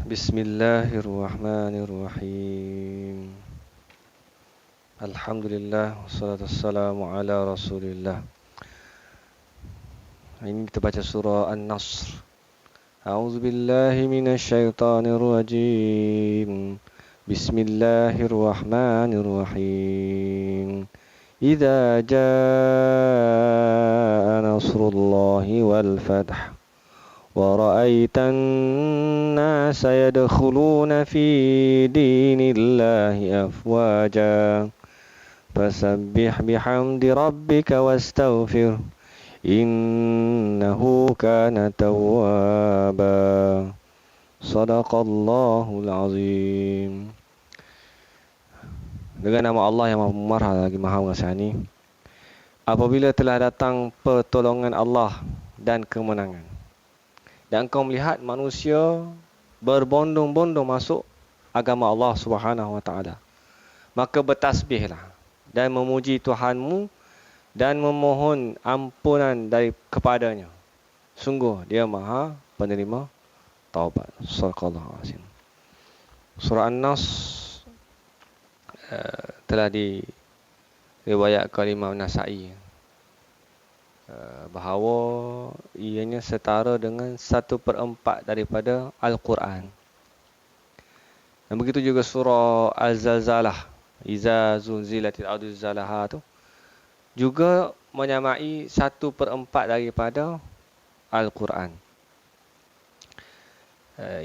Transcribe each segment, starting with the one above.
Bismillahirrahmanirrahim. Alhamdulillah wassalatu wassalamu ala Rasulillah. Ini kita baca surah An-Nasr. A'udzu billahi minasyaitonir rajim. Bismillahirrahmanirrahim. Idza jaa nasrullahi wal fath ورأيت الناس يدخلون في دين الله أفواجا فسبح بحمد ربك واستغفر إنه كان توابا صدق الله العظيم. Dengan nama Allah yang Maha Pemarah lagi Maha Mengasihani. Apabila telah datang pertolongan Allah dan kemenangan, dan kau melihat manusia berbondong-bondong masuk agama Allah Subhanahu wa taala, maka bertasbihlah dan memuji Tuhanmu dan memohon ampunan kepadanya. Sungguh dia Maha penerima taubat. Shallallahul azim. Surah An-Nas telah diriwayatkan oleh Imam Nasa'i bahawa ianya setara dengan 1/4 daripada Al-Quran. Dan begitu juga surah Al-Zalzalah, Iza zulzilatil ardu zilzalaha tu juga menyamai 1/4 daripada Al-Quran.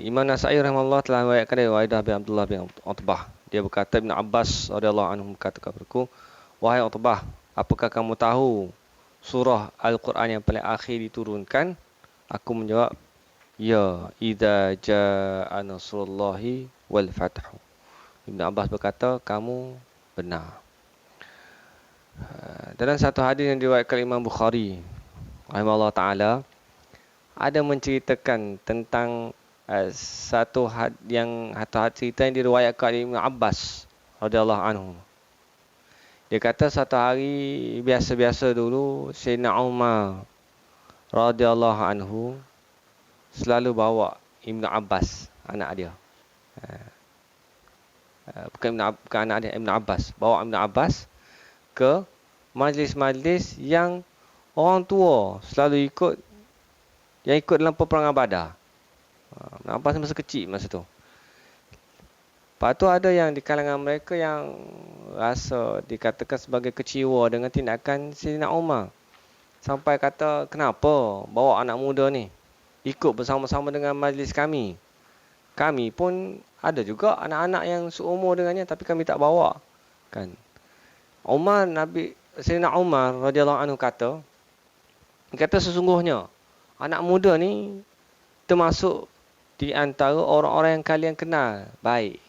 Imam Nasa'i rahimahullah telah meriwayatkan dari Waidah bin Abdullah bin Utbah. Dia berkata, Ibn Abbas radhiyallahu anhu berkata kepadaku, wahai Utbah, apakah kamu tahu surah Al-Quran yang paling akhir diturunkan? Aku menjawab, ya, idza jaa nasrullahi wal fathu. Ibn Abbas berkata, kamu benar. Dalam satu hadis yang diriwayatkan Imam Bukhari rahimahullah taala, ada menceritakan tentang satu cerita yang diriwayatkan oleh Ibn Abbas radhiyallahu anhu. Dia kata satu hari biasa-biasa dulu, Sayyidina Umar radhiyallahu anhu selalu bawa Ibn Abbas, anak dia. Bukan anak dia, Ibn Abbas. Bawa Ibn Abbas ke majlis-majlis yang orang tua selalu ikut, yang ikut dalam peperangan Badar. Ibn Abbas masa kecil masa tu. Lepas tu ada yang di kalangan mereka yang rasa dikatakan sebagai kecewa dengan tindakan Sayyidina Umar. Sampai kata, kenapa bawa anak muda ni ikut bersama-sama dengan majlis kami? Kami pun ada juga anak-anak yang seumur dengannya, tapi kami tak bawa. Kan? Sayyidina Umar radhiyallahu anhu kata sesungguhnya anak muda ni termasuk di antara orang-orang yang kalian kenal baik.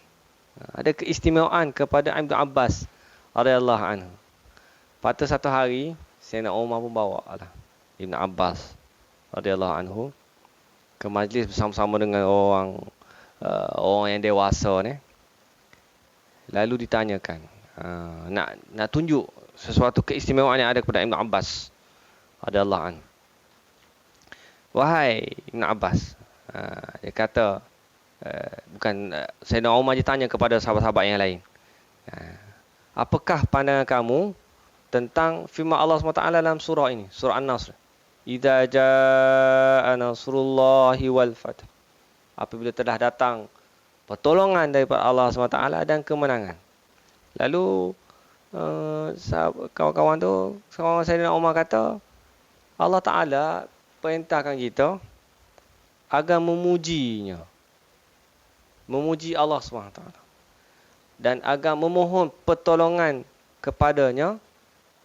Ada keistimewaan kepada Ibn Abbas radhiyallahu anhu. Pada satu hari, Sayyidina Umar pun bawa lah Ibn Abbas radhiyallahu anhu ke majlis bersama-sama dengan orang yang dewasa ni. Lalu ditanyakan, nak tunjuk sesuatu keistimewaan yang ada kepada Ibn Abbas radhiyallahu anhu. Wahai Ibn Abbas, dia kata, Sayyidina Umar je tanya kepada sahabat-sahabat yang lain, apakah pandangan kamu tentang firman Allah SWT dalam surah ini, surah An-Nasr, idza jaa nasrullahi wal fath, apabila telah datang pertolongan daripada Allah SWT dan kemenangan. Lalu kawan-kawan tu, kawan Sayyidina Umar kata, Allah Ta'ala perintahkan kita agar memuji Allah SWT dan agar memohon pertolongan kepadanya,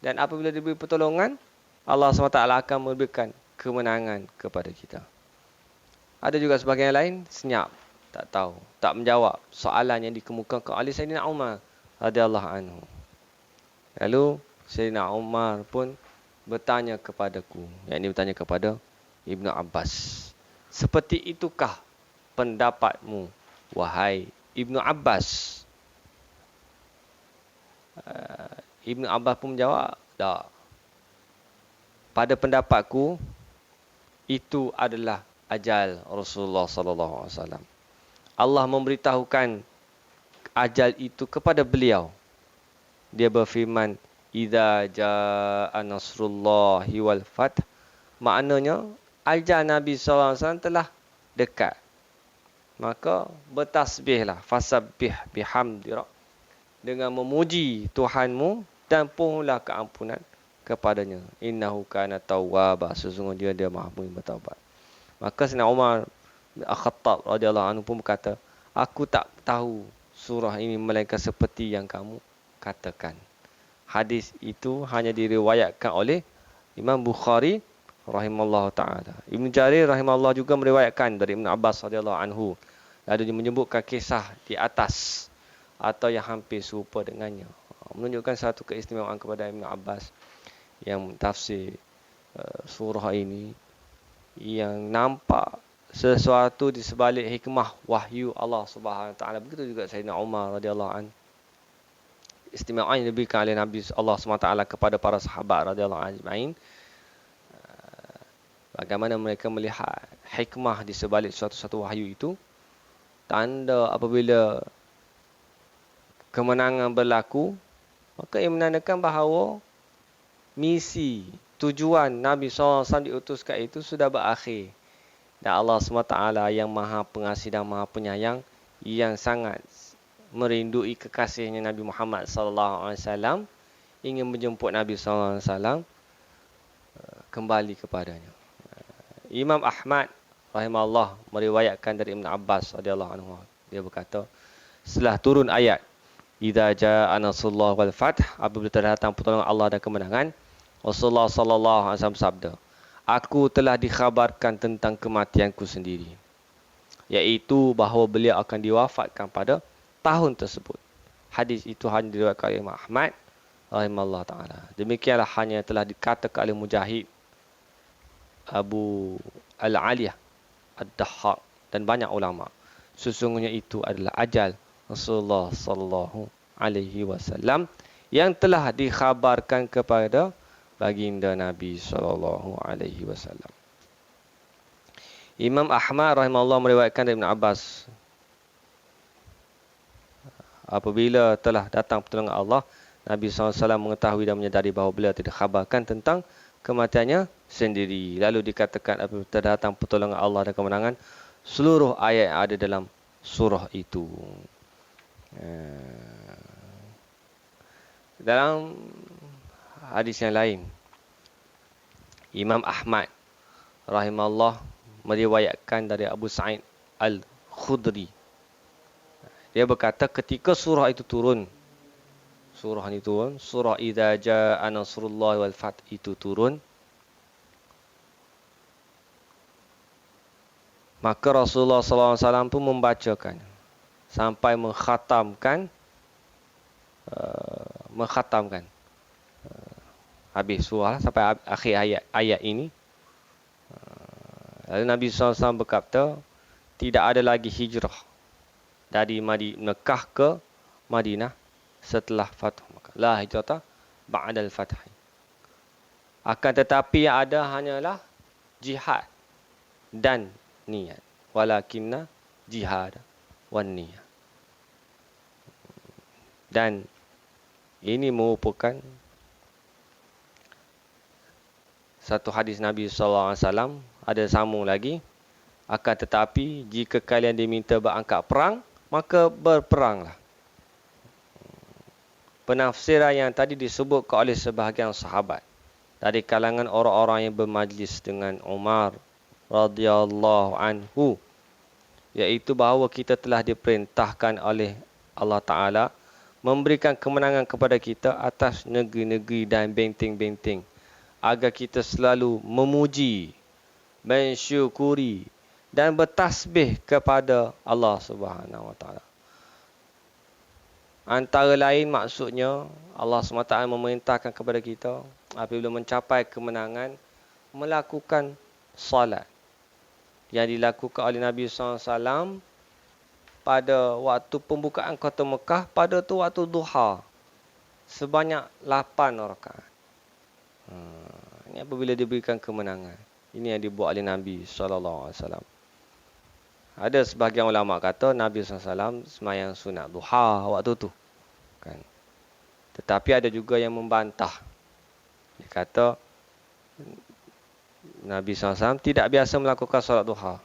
dan apabila diberi pertolongan, Allah SWT akan memberikan kemenangan kepada kita. Ada juga sebahagian lain senyap, tak tahu, tak menjawab soalan yang dikemukakan oleh Sayyidina Umar radhiyallahu anhu. Lalu Sayyidina Umar pun bertanya kepadaku, yakni bertanya kepada Ibn Abbas, seperti itukah pendapatmu, wahai Ibn Abbas? Ibn Abbas pun menjawab, tak. Pada pendapatku, itu adalah ajal Rasulullah sallallahu alaihi wasallam. Allah memberitahukan ajal itu kepada beliau. Dia berfirman, "Idza jaa nasrullahi wal fath." Maknanya ajal Nabi sallallahu alaihi wasallam telah dekat. Maka bertasbihlah, fasabbih bihamdi dengan memuji Tuhanmu dan pohonlah keampunan kepadanya. Innahu kana tawwaba, sesungguhnya dia Maha bertaubat. Maka Sayyidina Umar Al-Khattab radhiyallahu anhu pun berkata, aku tak tahu surah ini melainkan seperti yang kamu katakan. Hadis itu hanya diriwayatkan oleh Imam Bukhari rahimallahu taala. Ibn Jarir rahimallahu juga meriwayatkan dari Ibn Abbas radhiyallahu anhu. Lalu dia menyebutkan kisah di atas atau yang hampir serupa dengannya. Menunjukkan satu keistimewaan kepada Ibn Abbas yang tafsir surah ini, yang nampak sesuatu di sebalik hikmah wahyu Allah Subhanahu Wa Taala. Begitu juga Sayyidina Umar radhiyallahu an. Istimewaan yang diberikan oleh Nabi Allah Subhanahu Wa Taala kepada para sahabat radhiyallahu ajma'in. Bagaimana mereka melihat hikmah di sebalik suatu wahyu itu. Tanda apabila kemenangan berlaku, maka ia menandakan bahawa misi, tujuan Nabi SAW diutuskan itu sudah berakhir. Dan Allah SWT yang Maha Pengasih dan Maha Penyayang, yang sangat merindui kekasihnya Nabi Muhammad SAW, ingin menjemput Nabi SAW kembali kepadanya. Imam Ahmad rahimahullah meriwayatkan dari Ibn Abbas radhiyallahu anhu. Dia berkata, setelah turun ayat idza jaa nasrullah wal fath, apabila telah datang pertolongan Allah dan kemenangan, Rasulullah sallallahu alaihi wasallam bersabda, aku telah dikhabarkan tentang kematianku sendiri, iaitu bahawa beliau akan diwafatkan pada tahun tersebut. Hadis itu hanya diriwayatkan oleh Imam Ahmad rahimahullah taala. Demikianlah hanya telah dikatakan oleh Mujahid, Abu Al-Aliyah Ad-Dahhak dan banyak ulama. Sesungguhnya itu adalah ajal Rasulullah sallallahu alaihi wasallam yang telah dikhabarkan kepada baginda Nabi sallallahu alaihi wasallam. Imam Ahmad rahimahullah meriwayatkan dari Ibn Abbas, apabila telah datang pertolongan Allah, Nabi SAW mengetahui dan menyadari bahawa beliau tidak khabarkan tentang kematiannya sendiri. Lalu dikatakan apabila telah datang pertolongan Allah dan kemenangan, seluruh ayat yang ada dalam surah itu. Dalam hadis yang lain, Imam Ahmad rahimahullah meriwayatkan dari Abu Sa'id Al-Khudri. Dia berkata ketika surah itu turun, surah idza jaa nasrullah wal fath itu turun, maka Rasulullah SAW pun membacakan sampai mengkhatamkan habis surah sampai akhir ayat ini. Lalu Nabi SAW berkata, tidak ada lagi hijrah dari Mekah ke Madinah setelah Fathu Makkah. La hijrata ba'dal fath. Akan tetapi yang ada hanyalah jihad dan niat. Walakinna jihad wan niyah. Dan ini merupakan satu hadis Nabi SAW. Ada sambung lagi. Akan tetapi jika kalian diminta berangkat perang, maka berperanglah. Penafsiran yang tadi disebutkan oleh sebahagian sahabat dari kalangan orang-orang yang bermajlis dengan Umar radhiyallahu anhu, iaitu bahawa kita telah diperintahkan oleh Allah Ta'ala memberikan kemenangan kepada kita atas negeri-negeri dan benteng-benteng, agar kita selalu memuji, mensyukuri dan bertasbih kepada Allah Subhanahu Wa Ta'ala. Antara lain maksudnya, Allah SWT memerintahkan kepada kita apabila mencapai kemenangan, melakukan salat yang dilakukan oleh Nabi SAW pada waktu pembukaan kota Mekah, pada tu waktu duha, sebanyak 8 rakaat. Ini apabila diberikan kemenangan. Ini yang dibuat oleh Nabi SAW. Ada sebahagian ulama kata Nabi SAW semayang sunat duha waktu tu. Kan? Tetapi ada juga yang membantah. Dia kata Nabi SAW tidak biasa melakukan solat duha.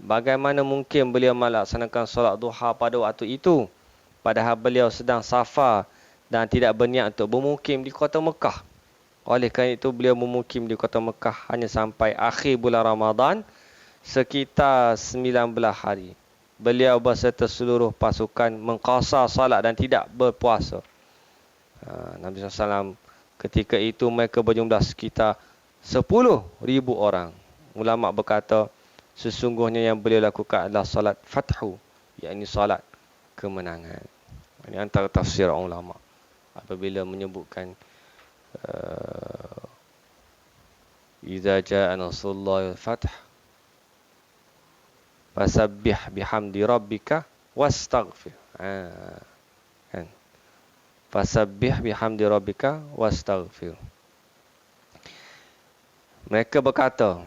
Bagaimana mungkin beliau melaksanakan solat duha pada waktu itu? Padahal beliau sedang safar dan tidak berniat untuk bermukim di kota Mekah. Oleh kerana itu beliau bermukim di kota Mekah hanya sampai akhir bulan Ramadan sekitar 19 hari. Beliau berserta seluruh pasukan mengqasar salat dan tidak berpuasa. Nabi SAW ketika itu mereka berjumlah sekitar 10,000 orang. Ulama berkata sesungguhnya yang beliau lakukan adalah salat fathu, yakni salat kemenangan. Ini antara tafsir ulama apabila menyebutkan idza jaa nasrullahi wal fath fasabbih bihamdi rabbika wastaghfir. Kan? Fasabbih bihamdi rabbika wastaghfir. Mereka berkata,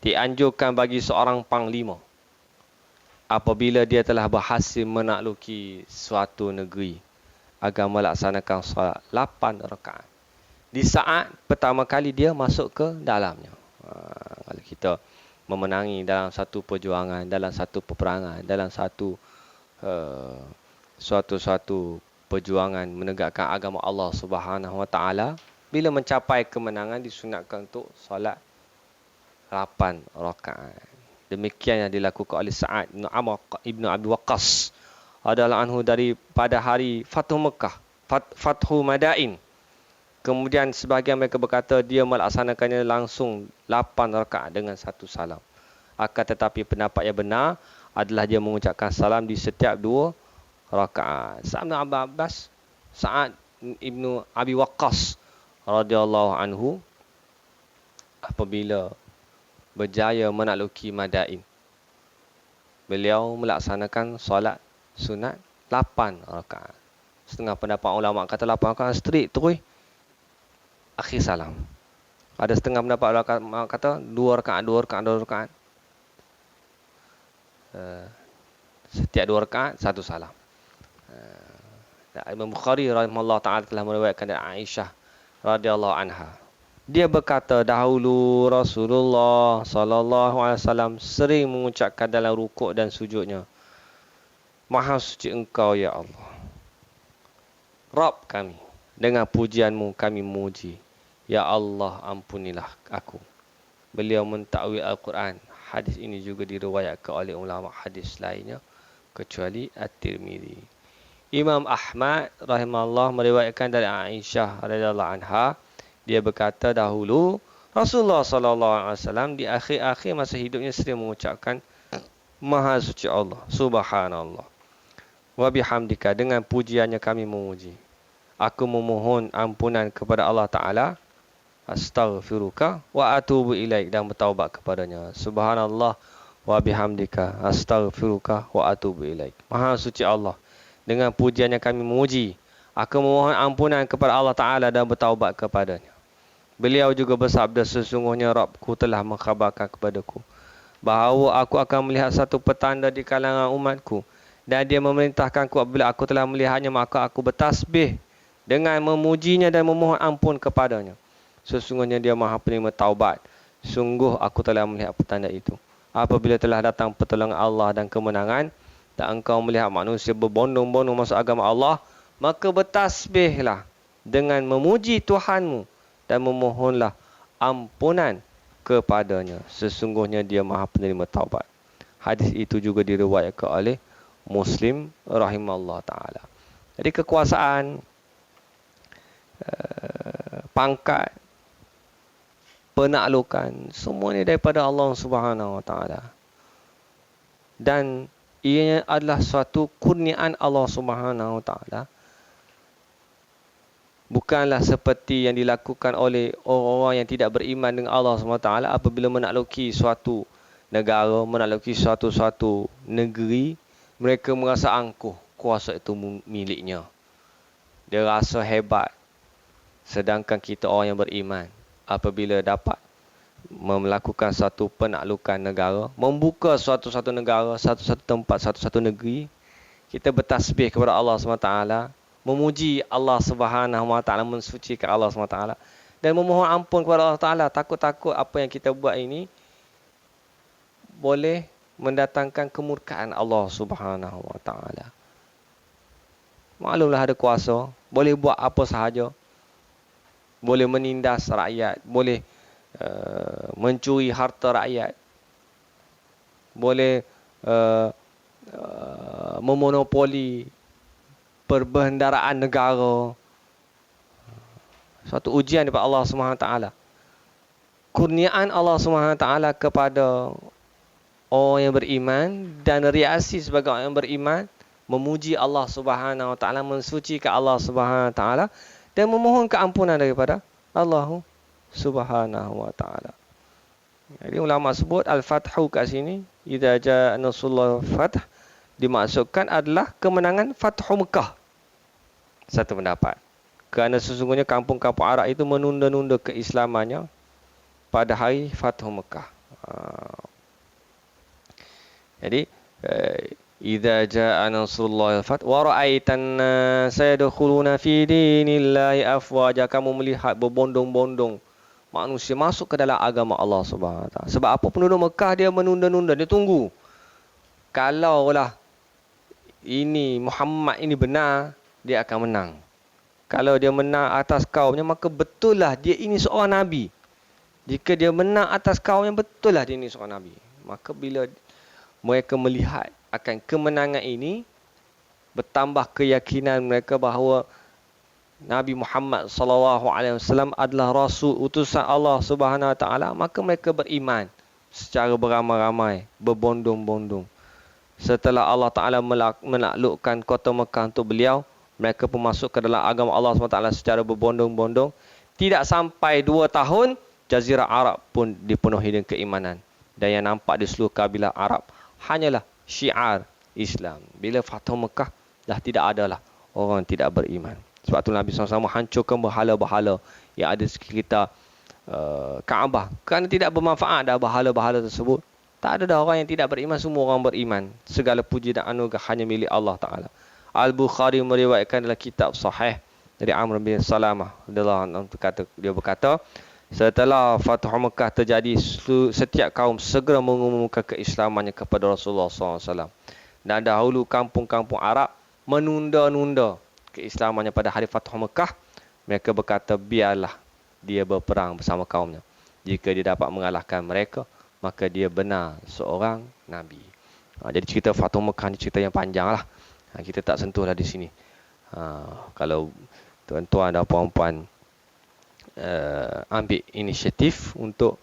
dianjurkan bagi seorang panglima apabila dia telah berhasil menakluki suatu negeri agar melaksanakan solat 8 rakaat. Di saat pertama kali dia masuk ke dalamnya. Kalau kita memenangi dalam satu perjuangan, dalam satu peperangan, dalam suatu perjuangan menegakkan agama Allah Subhanahu Wa Taala, bila mencapai kemenangan disunatkan untuk solat 8 rakaat. Demikian yang dilakukan oleh Sa'ad bin Amr ibn Abi Waqqas adalah anhu daripada hari Fathu Mekah, Fathu Madain. Kemudian sebahagian mereka berkata dia melaksanakannya langsung 8 rakaat dengan satu salam. Akan tetapi pendapat yang benar adalah dia mengucapkan salam di setiap 2 rakaat. Sa'ad ibn Abi Waqqas radhiyallahu anhu apabila berjaya menakluki Madain, beliau melaksanakan solat sunat 8 rakaat. Setengah pendapat ulama kata 8 rakaat strict terus akhir salam. Ada setengah pendapat ulama kata 2 rakaat. Setiap 2 rakaat satu salam. Imam Bukhari rahimahullah ta'ala telah meriwayatkan dari Aisyah radhiyallahu anha. Dia berkata dahulu Rasulullah sallallahu alaihi wasallam sering mengucapkan dalam rukuk dan sujudnya, Maha suci Engkau ya Allah, Rabb kami, dengan pujianmu kami memuji. Ya Allah, ampunilah aku. Beliau mentakwil Al-Quran. Hadis ini juga diriwayatkan oleh ulama hadis lainnya kecuali At-Tirmizi. Imam Ahmad rahimahullah meriwayatkan dari Aisyah radhiyallahu anha, dia berkata dahulu Rasulullah sallallahu alaihi wasallam di akhir-akhir masa hidupnya sering mengucapkan Maha suci Allah, subhanallah, wa bihamdika, dengan pujiannya kami memuji. Aku memohon ampunan kepada Allah Ta'ala, astaghfiruka wa atubu ilaik, dan bertaubat kepadanya. Subhanallah wa bihamdika astaghfiruka wa atubu ilaik. Maha suci Allah, dengan pujiannya kami memuji. Aku memohon ampunan kepada Allah Ta'ala dan bertaubat kepadanya. Beliau juga bersabda, sesungguhnya Rabbku telah mengkhabarkan kepadaku bahawa aku akan melihat satu petanda di kalangan umatku, dan dia memerintahkanku apabila aku telah melihatnya maka aku bertasbih dengan memujinya dan memohon ampun kepadanya. Sesungguhnya dia Maha penerima taubat. Sungguh aku telah melihat petanda itu. Apabila telah datang pertolongan Allah dan kemenangan, dan engkau melihat manusia berbondong-bondong masuk agama Allah, maka bertasbihlah dengan memuji Tuhanmu dan memohonlah ampunan kepadanya. Sesungguhnya dia Maha penerima taubat. Hadis itu juga diriwayatkan oleh Muslim rahimahullah ta'ala. Jadi kekuasaan, pangkat, penaklukan, semuanya daripada Allah Subhanahu Wa Taala. Dan ianya adalah suatu kurniaan Allah Subhanahu Wa Taala. Bukanlah seperti yang dilakukan oleh orang-orang yang tidak beriman dengan Allah SWT apabila menakluki suatu negara, menakluki suatu negeri, mereka merasa angkuh kuasa itu miliknya. Dia rasa hebat. Sedangkan kita orang yang beriman, apabila dapat melakukan satu penaklukan negara, membuka satu-satu negara, satu-satu tempat, satu-satu negeri, kita bertasbih kepada Allah SWT, memuji Allah Subhanahu Wa Taala, mensucikan Allah SWT, dan memohon ampun kepada Allah Taala. Takut-takut apa yang kita buat ini boleh mendatangkan kemurkaan Allah Subhanahu Wa Taala. Maklumlah ada kuasa, boleh buat apa sahaja, boleh menindas rakyat, boleh mencuri harta rakyat, boleh memonopoli perbendaharaan negara. Suatu ujian daripada Allah SWT. Kurniaan Allah SWT kepada orang yang beriman, dan reaksi sebagai orang yang beriman, memuji Allah Subhanahu Wa Taala, mensucikan Allah Subhanahu Wa Taala, dan memohon keampunan daripada Allah Subhanahu Wa Taala. Jadi ulama sebut al-fathu kat sini, idza jaa nasrullah fath, dimaksudkan adalah kemenangan Fathu Mekah. Satu pendapat. Kerana sesungguhnya kampung-kampung Arab itu menunda-nunda keislamannya pada hari Fathu Mekah. Jadi idza jaa nasrullah fath wa ra'aitan sayadkhuluna fi dinillahi afwaja, kamu melihat berbondong-bondong manusia masuk ke dalam agama Allah Subhanahu Wa Taala. Sebab apa? Penduduk Mekah dia menunda-nunda, dia tunggu. Kalaulah ini Muhammad ini benar, dia akan menang. Kalau dia menang atas kaumnya, maka betullah dia ini seorang nabi. Jika dia menang atas kaumnya, betullah dia ini seorang nabi. Maka bila mereka melihat akan kemenangan ini, bertambah keyakinan mereka bahawa Nabi Muhammad SAW adalah rasul utusan Allah Subhanahu Wa Taala, maka mereka beriman secara beramai-ramai, berbondong-bondong. Setelah Allah Taala menaklukkan kota Mekah untuk beliau, mereka pun masuk ke dalam agama Allah SWT secara berbondong-bondong. Tidak sampai 2 tahun, Jazirah Arab pun dipenuhi dengan keimanan. Dan yang nampak di seluruh kabilah Arab hanyalah syiar Islam. Bila Fathu Mekah, dah tidak adalah orang yang tidak beriman. Sebab itu Nabi SAW hancurkan berhala-berhala yang ada sekitar Kaabah. Kerana tidak bermanfaat dah berhala-berhala tersebut. Tak ada dah orang yang tidak beriman, semua orang beriman. Segala puji dan anugerah hanya milik Allah Ta'ala. Al-Bukhari meriwayatkan dalam kitab sahih dari Amr bin Salamah, dia berkata, setelah Fathu Mekah terjadi, setiap kaum segera mengumumkan keislamannya kepada Rasulullah SAW. Dan dahulu kampung-kampung Arab menunda-nunda keislamannya pada hari Fathu Mekah. Mereka berkata, biarlah dia berperang bersama kaumnya. Jika dia dapat mengalahkan mereka, maka dia benar seorang Nabi. Jadi cerita Fathu Mekah ni cerita yang panjang lah. Kita tak sentuhlah di sini. Kalau tuan-tuan dan puan-puan ambil inisiatif untuk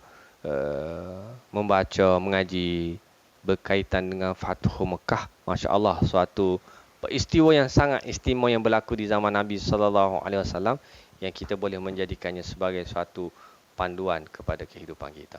membaca, mengaji berkaitan dengan Fathu Mekah, Masya Allah, suatu peristiwa yang sangat istimewa yang berlaku di zaman Nabi SAW, yang kita boleh menjadikannya sebagai suatu panduan kepada kehidupan kita.